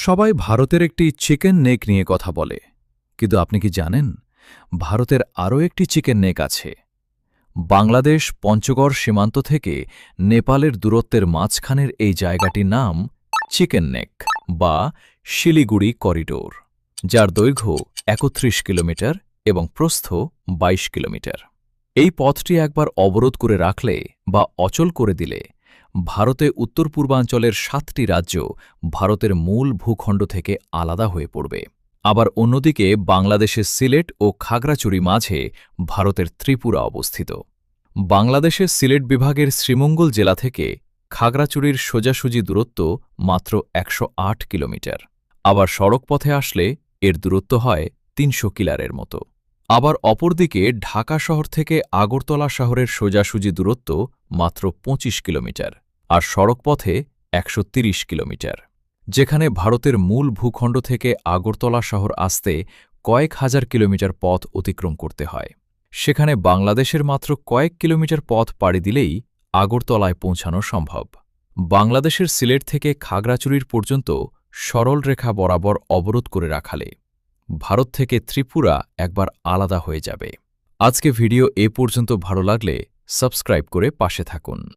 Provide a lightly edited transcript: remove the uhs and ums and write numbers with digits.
সবাই ভারতের একটি চিকেন নেক নিয়ে কথা বলে, কিন্তু আপনি কি জানেন ভারতের আরও একটি চিকেন নেক আছে? বাংলাদেশ পঞ্চগড় সীমান্ত থেকে নেপালের দূরত্বের মাঝখানের এই জায়গাটির নাম চিকেন নেক বা শিলিগুড়ি করিডোর, যার দৈর্ঘ্য ৩১ কিলোমিটার এবং প্রস্থ ২২ কিলোমিটার। এই পথটি একবার অবরোধ করে রাখলে বা অচল করে দিলে ভারতে উত্তর পূর্বাঞ্চলের ৭টি রাজ্য ভারতের মূল ভূখণ্ড থেকে আলাদা হয়ে পড়বে। আবার অন্যদিকে বাংলাদেশের সিলেট ও খাগড়াছড়ি মাঝে ভারতের ত্রিপুরা অবস্থিত। বাংলাদেশের সিলেট বিভাগের শ্রীমঙ্গল জেলা থেকে খাগড়াছড়ির সোজাসুজি দূরত্ব মাত্র ১০৮ কিলোমিটার। আবার সড়কপথে আসলে এর দূরত্ব হয় ৩০০ কিলোমিটারের মতো। আবার অপরদিকে ঢাকা শহর থেকে আগরতলা শহরের সোজাসুজি দূরত্ব মাত্র ২৫ কিলোমিটার, আর সড়কপথে ১৩০ কিলোমিটার। যেখানে ভারতের মূল ভূখণ্ড থেকে আগরতলা শহর আসতে কয়েক হাজার কিলোমিটার পথ অতিক্রম করতে হয়, সেখানে বাংলাদেশের মাত্র কয়েক কিলোমিটার পথ পাড়ি দিলেই আগরতলায় পৌঁছানো সম্ভব। বাংলাদেশের সিলেট থেকে খাগড়াছড়ির পর্যন্ত সরল রেখা বরাবর অবরোধ করে রাখালে ভারত থেকে ত্রিপুরা একবার আলাদা হয়ে যাবে। আজকে ভিডিও এ পর্যন্ত ভালো লাগলে সাবস্ক্রাইব করে পাশে থাকুন।